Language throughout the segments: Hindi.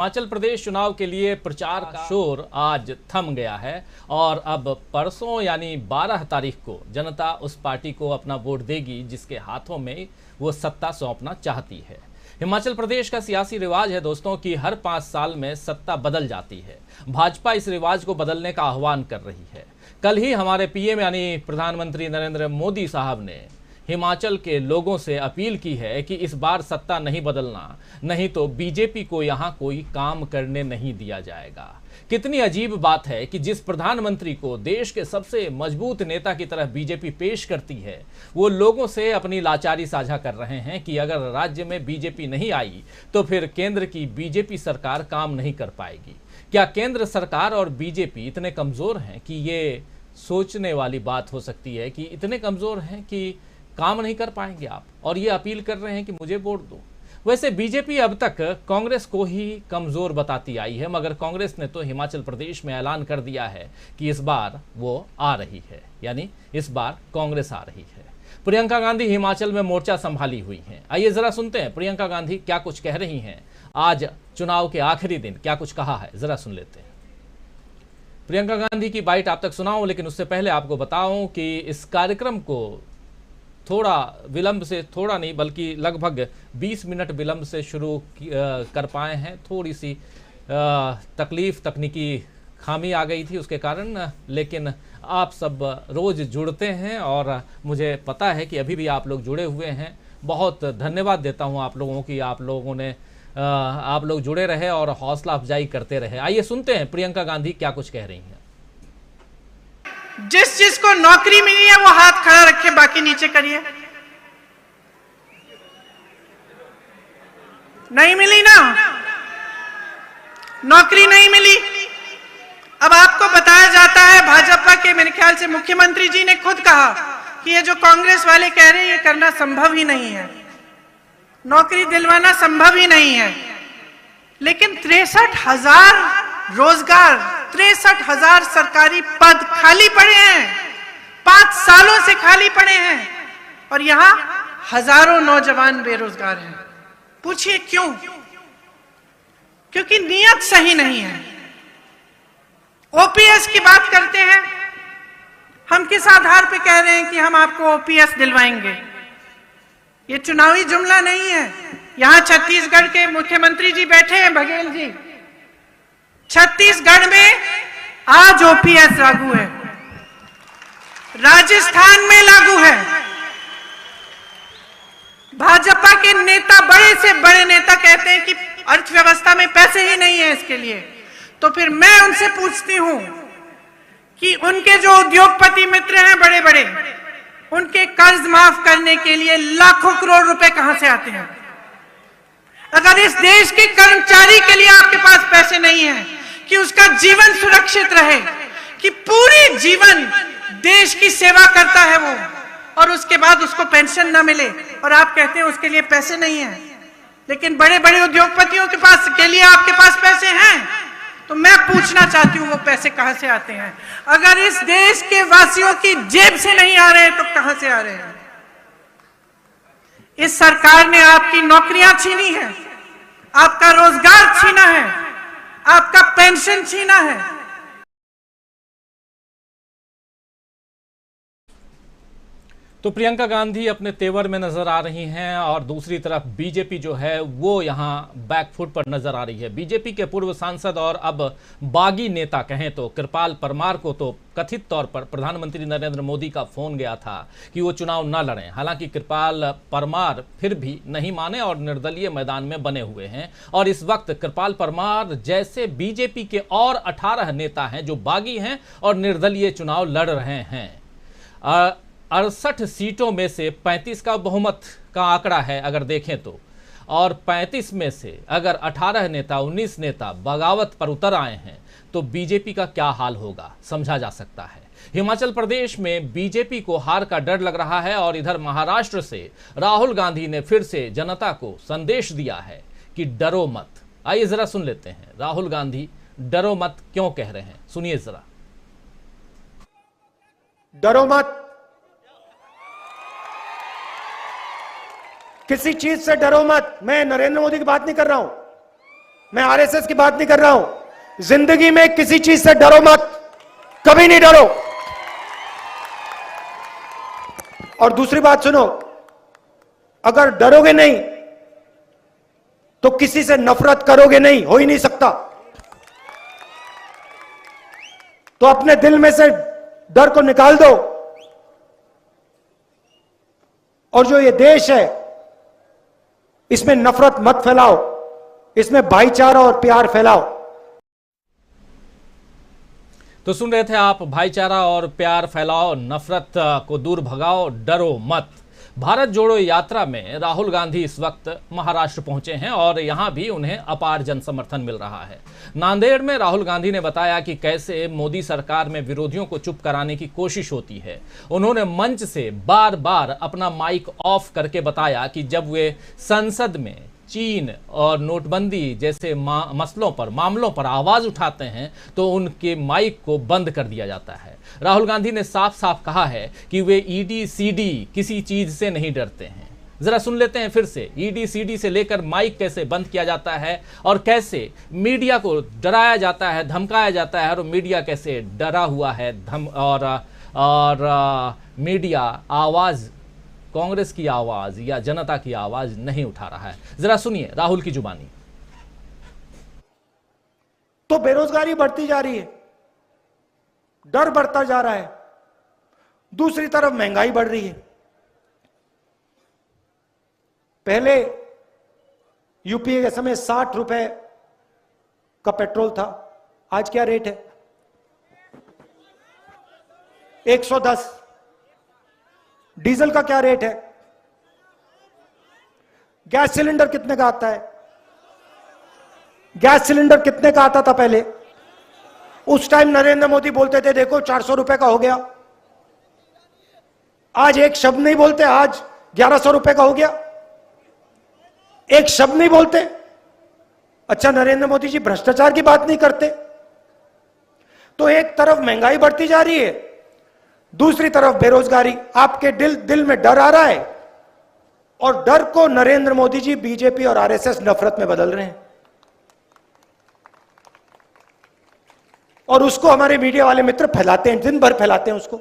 हिमाचल प्रदेश चुनाव के लिए प्रचार का शोर आज थम गया है और अब परसों यानी 12 तारीख को जनता उस पार्टी को अपना वोट देगी जिसके हाथों में वो सत्ता सौंपना चाहती है। हिमाचल प्रदेश का सियासी रिवाज है दोस्तों कि हर 5 साल में सत्ता बदल जाती है। भाजपा इस रिवाज को बदलने का आह्वान कर रही है। कल ही हमारे पीएम यानी प्रधानमंत्री नरेंद्र मोदी साहब ने हिमाचल के लोगों से अपील की है कि इस बार सत्ता नहीं बदलना, नहीं तो बीजेपी को यहां कोई काम करने नहीं दिया जाएगा। कितनी अजीब बात है कि जिस प्रधानमंत्री को देश के सबसे मजबूत नेता की तरह बीजेपी पेश करती है, वो लोगों से अपनी लाचारी साझा कर रहे हैं कि अगर राज्य में बीजेपी नहीं आई तो फिर केंद्र की बीजेपी सरकार काम नहीं कर पाएगी। क्या केंद्र सरकार और बीजेपी इतने कमजोर हैं कि ये सोचने वाली बात हो सकती है कि इतने कमजोर हैं कि काम नहीं कर पाएंगे आप, और ये अपील कर रहे हैं कि मुझे वोट दो। वैसे बीजेपी अब तक कांग्रेस को ही कमजोर बताती आई है, मगर कांग्रेस ने तो हिमाचल प्रदेश में ऐलान कर दिया है कि इस बार वो आ रही है, यानी इस बार कांग्रेस आ रही है। प्रियंका गांधी हिमाचल में मोर्चा संभाली हुई हैं। आइए जरा सुनते हैं प्रियंका गांधी क्या कुछ कह रही हैं। आज चुनाव के आखिरी दिन क्या कुछ कहा है, जरा सुन लेते हैं। प्रियंका गांधी की बाइट आप तक सुनाऊं, लेकिन उससे पहले आपको बताऊं कि इस कार्यक्रम को थोड़ा विलंब से, थोड़ा नहीं बल्कि लगभग 20 मिनट विलंब से शुरू कर पाए हैं। थोड़ी सी तकनीकी खामी आ गई थी उसके कारण, लेकिन आप सब रोज़ जुड़ते हैं और मुझे पता है कि अभी भी आप लोग जुड़े हुए हैं। बहुत धन्यवाद देता हूं आप लोगों की, आप लोग जुड़े रहे और हौसला अफजाई करते रहे। आइए सुनते हैं प्रियंका गांधी क्या कुछ कह रही हैं। जिसको नौकरी मिली है वो हाथ खड़ा रखे, बाकी नीचे करिए। नहीं मिली ना, नौकरी नहीं मिली। अब आपको बताया जाता है, भाजपा के मेरे ख्याल से मुख्यमंत्री जी ने खुद कहा कि ये जो कांग्रेस वाले कह रहे हैं ये करना संभव ही नहीं है, नौकरी दिलवाना संभव ही नहीं है। लेकिन 63,000 रोजगार, 63,000 सरकारी पद खाली पड़े हैं, 5 सालों से खाली पड़े हैं, और यहां हजारों नौजवान बेरोजगार हैं। पूछिए क्यों? क्योंकि नीयत सही नहीं है। ओपीएस की बात करते हैं, हम किस आधार पे कह रहे हैं कि हम आपको ओपीएस दिलवाएंगे? ये चुनावी जुमला नहीं है। यहां छत्तीसगढ़ के मुख्यमंत्री जी बैठे हैं, बघेल जी। छत्तीसगढ़ में आज ओपीएस लागू है, राजस्थान में लागू है। भाजपा के नेता, बड़े से बड़े नेता कहते हैं कि अर्थव्यवस्था में पैसे ही नहीं है इसके लिए। तो फिर मैं उनसे पूछती हूं कि उनके जो उद्योगपति मित्र हैं बड़े बड़े, उनके कर्ज माफ करने के लिए लाखों करोड़ रुपए कहां से आते हैं? अगर इस देश के कर्मचारी के लिए आपके पास पैसे नहीं है कि उसका जीवन सुरक्षित रहे, कि पूरी जीवन देश की सेवा करता है वो, और उसके बाद उसको पेंशन ना मिले, और आप कहते हैं उसके लिए पैसे नहीं है। लेकिन बड़े बड़े उद्योगपतियों के पास के लिए आपके पास पैसे हैं। तो मैं पूछना चाहती हूं वो पैसे कहां से आते हैं? अगर इस देश के वासियों की जेब से नहीं आ रहे हैं तो कहां से आ रहे हैं? इस सरकार ने आपकी नौकरियां छीनी है, आपका रोजगार छीना है, आपका पेंशन छीना है। तो प्रियंका गांधी अपने तेवर में नजर आ रही हैं और दूसरी तरफ बीजेपी जो है वो यहां बैकफुट पर नजर आ रही है। बीजेपी के पूर्व सांसद और अब बागी नेता कहें तो कृपाल परमार को तो कथित तौर पर प्रधानमंत्री नरेंद्र मोदी का फोन गया था कि वो चुनाव न लड़ें। हालांकि कृपाल परमार फिर भी नहीं माने और निर्दलीय मैदान में बने हुए हैं। और इस वक्त कृपाल परमार जैसे बीजेपी के और 18 नेता हैं जो बागी हैं और निर्दलीय चुनाव लड़ रहे हैं। 68 सीटों में से 35 का बहुमत का आंकड़ा है अगर देखें तो, और 35 में से अगर 18 नेता, 19 नेता बगावत पर उतर आए हैं तो बीजेपी का क्या हाल होगा समझा जा सकता है। हिमाचल प्रदेश में बीजेपी को हार का डर लग रहा है और इधर महाराष्ट्र से राहुल गांधी ने फिर से जनता को संदेश दिया है कि डरो मत। आइए जरा सुन लेते हैं राहुल गांधी डरो मत क्यों कह रहे हैं, सुनिए जरा। डरो मत, किसी चीज से डरो मत। मैं नरेंद्र मोदी की बात नहीं कर रहा हूं, मैं आरएसएस की बात नहीं कर रहा हूं। जिंदगी में किसी चीज से डरो मत, कभी नहीं डरो। और दूसरी बात सुनो, अगर डरोगे नहीं तो किसी से नफरत करोगे नहीं, हो ही नहीं सकता। तो अपने दिल में से डर को निकाल दो, और जो ये देश है इसमें नफरत मत फैलाओ, इसमें भाईचारा और प्यार फैलाओ। तो सुन रहे थे आप, भाईचारा और प्यार फैलाओ, नफरत को दूर भगाओ, डरो मत। भारत जोड़ो यात्रा में राहुल गांधी इस वक्त महाराष्ट्र पहुंचे हैं और यहां भी उन्हें अपार जन समर्थन मिल रहा है। नांदेड़ में राहुल गांधी ने बताया कि कैसे मोदी सरकार में विरोधियों को चुप कराने की कोशिश होती है। उन्होंने मंच से बार बार अपना माइक ऑफ करके बताया कि जब वे संसद में चीन और नोटबंदी जैसे मामलों पर आवाज उठाते हैं तो उनके माइक को बंद कर दिया जाता है। राहुल गांधी ने साफ साफ कहा है कि वे ईडी सीडी किसी चीज से नहीं डरते हैं। जरा सुन लेते हैं फिर से, ईडी सीडी से लेकर माइक कैसे बंद किया जाता है और कैसे मीडिया को डराया जाता है, धमकाया जाता है, और मीडिया कैसे डरा हुआ है और मीडिया आवाज, कांग्रेस की आवाज या जनता की आवाज नहीं उठा रहा है। जरा सुनिए राहुल की जुबानी। तो बेरोजगारी बढ़ती जा रही है, डर बढ़ता जा रहा है, दूसरी तरफ महंगाई बढ़ रही है। पहले यूपीए के समय 60 रुपए का पेट्रोल था, आज क्या रेट है? 110। डीजल का क्या रेट है? गैस सिलेंडर कितने का आता है? गैस सिलेंडर कितने का आता था पहले? उस टाइम नरेंद्र मोदी बोलते थे देखो 400 रुपए का हो गया। आज एक शब्द नहीं बोलते, आज 1100 रुपए का हो गया, एक शब्द नहीं बोलते। अच्छा, नरेंद्र मोदी जी भ्रष्टाचार की बात नहीं करते। तो एक तरफ महंगाई बढ़ती जा रही है, दूसरी तरफ बेरोजगारी। आपके दिल में डर आ रहा है, और डर को नरेंद्र मोदी जी, बीजेपी और आरएसएस नफरत में बदल रहे हैं। और उसको हमारे मीडिया वाले मित्र फैलाते हैं, दिन भर फैलाते हैं उसको।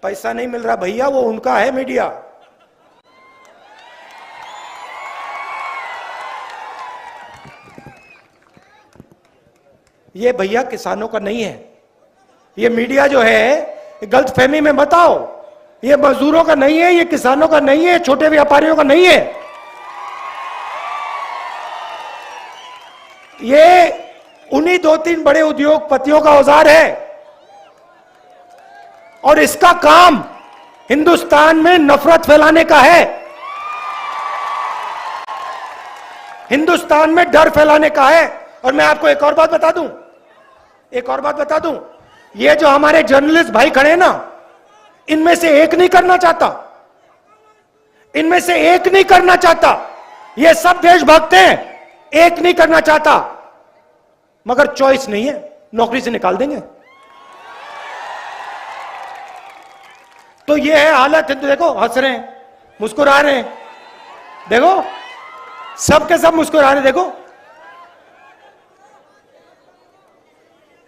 पैसा नहीं मिल रहा भैया, वो उनका है मीडिया। ये भैया किसानों का नहीं है। ये मीडिया जो है गलतफहमी में मत आओ, ये मजदूरों का नहीं है, ये किसानों का नहीं है, छोटे व्यापारियों का नहीं है। ये उन्हीं 2-3 बड़े उद्योगपतियों का औजार है, और इसका काम हिंदुस्तान में नफरत फैलाने का है, हिंदुस्तान में डर फैलाने का है। और मैं आपको एक और बात बता दूं, ये जो हमारे जर्नलिस्ट भाई खड़े हैं ना, इनमें से एक नहीं करना चाहता, ये सब देशभक्त हैं, एक नहीं करना चाहता, मगर चॉइस नहीं है, नौकरी से निकाल देंगे। तो ये है हालत। देखो हंस रहे हैं, मुस्कुरा रहे हैं, देखो सबके सब मुस्कुरा रहे हैं, देखो।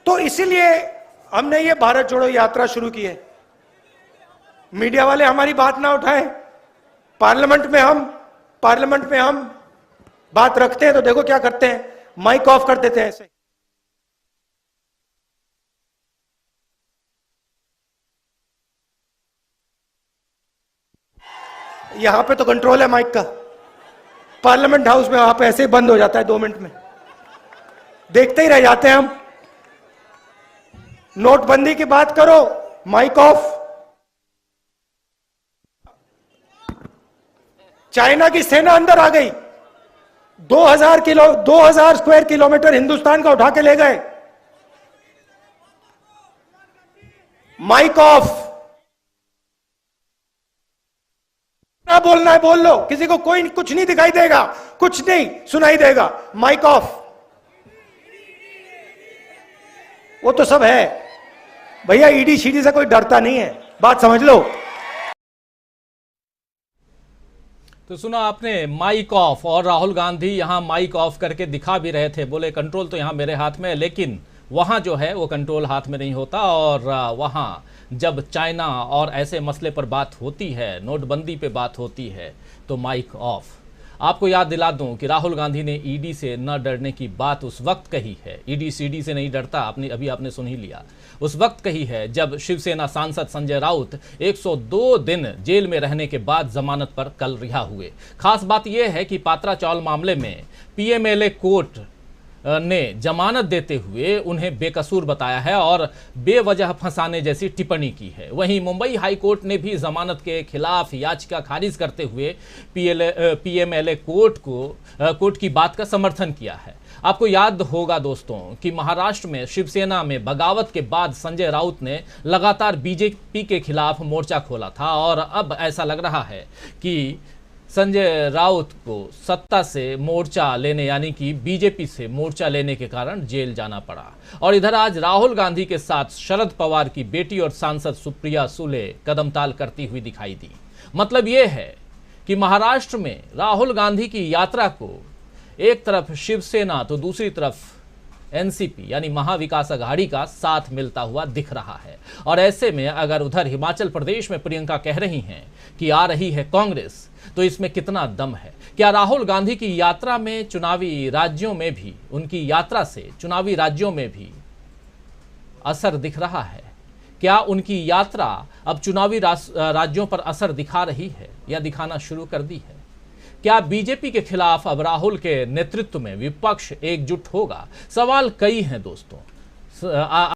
तो इसीलिए हमने ये भारत जोड़ो यात्रा शुरू की है। मीडिया वाले हमारी बात ना उठाएं, पार्लियामेंट में हम बात रखते हैं तो देखो क्या करते हैं, माइक ऑफ कर देते हैं ऐसे। यहां पे तो कंट्रोल है माइक का, पार्लियामेंट हाउस में वहां पे ऐसे ही बंद हो जाता है 2 मिनट में, देखते ही रह जाते हैं हम। नोटबंदी की बात करो, माइक ऑफ। चाइना की सेना अंदर आ गई, 2000 स्क्वायर किलोमीटर हिंदुस्तान का उठा के ले गए, माइक ऑफ। ना बोलना है बोल लो, किसी को कोई कुछ नहीं दिखाई देगा, कुछ नहीं सुनाई देगा, माइक ऑफ। वो तो सब है भैया, ईडी शीडी से कोई डरता नहीं है, बात समझ लो। तो सुना आपने, माइक ऑफ, और राहुल गांधी यहां माइक ऑफ करके दिखा भी रहे थे, बोले कंट्रोल तो यहां मेरे हाथ में है, लेकिन वहां जो है वो कंट्रोल हाथ में नहीं होता। और वहां जब चाइना और ऐसे मसले पर बात होती है, नोटबंदी पे बात होती है, तो माइक ऑफ। आपको याद दिला दूं कि राहुल गांधी ने ईडी से न डरने की बात उस वक्त कही है, ईडी सीडी से नहीं डरता, अभी आपने सुन ही लिया, उस वक्त कही है जब शिवसेना सांसद संजय राउत 102 दिन जेल में रहने के बाद जमानत पर कल रिहा हुए। खास बात यह है कि पात्रा चावल मामले में पीएमएलए कोर्ट ने जमानत देते हुए उन्हें बेकसूर बताया है और बेवजह फंसाने जैसी टिप्पणी की है। वहीं मुंबई हाई कोर्ट ने भी जमानत के खिलाफ याचिका खारिज करते हुए पीएमएलए कोर्ट की बात का समर्थन किया है। आपको याद होगा दोस्तों कि महाराष्ट्र में शिवसेना में बगावत के बाद संजय राउत ने लगातार बीजेपी के खिलाफ मोर्चा खोला था, और अब ऐसा लग रहा है कि संजय राउत को सत्ता से मोर्चा लेने, यानी कि बीजेपी से मोर्चा लेने के कारण जेल जाना पड़ा। और इधर आज राहुल गांधी के साथ शरद पवार की बेटी और सांसद सुप्रिया सुले कदमताल करती हुई दिखाई दी। मतलब यह है कि महाराष्ट्र में राहुल गांधी की यात्रा को एक तरफ शिवसेना तो दूसरी तरफ एनसीपी यानी महाविकास अघाड़ी का साथ मिलता हुआ दिख रहा है। और ऐसे में अगर उधर हिमाचल प्रदेश में प्रियंका कह रही हैं कि आ रही है कांग्रेस, तो इसमें कितना दम है? क्या राहुल गांधी की यात्रा में चुनावी राज्यों में भी, उनकी यात्रा से चुनावी राज्यों में भी असर दिख रहा है? क्या उनकी यात्रा अब चुनावी राज्यों पर असर दिखा रही है या दिखाना शुरू कर दी है? क्या बीजेपी के खिलाफ अब राहुल के नेतृत्व में विपक्ष एकजुट होगा? सवाल कई हैं दोस्तों।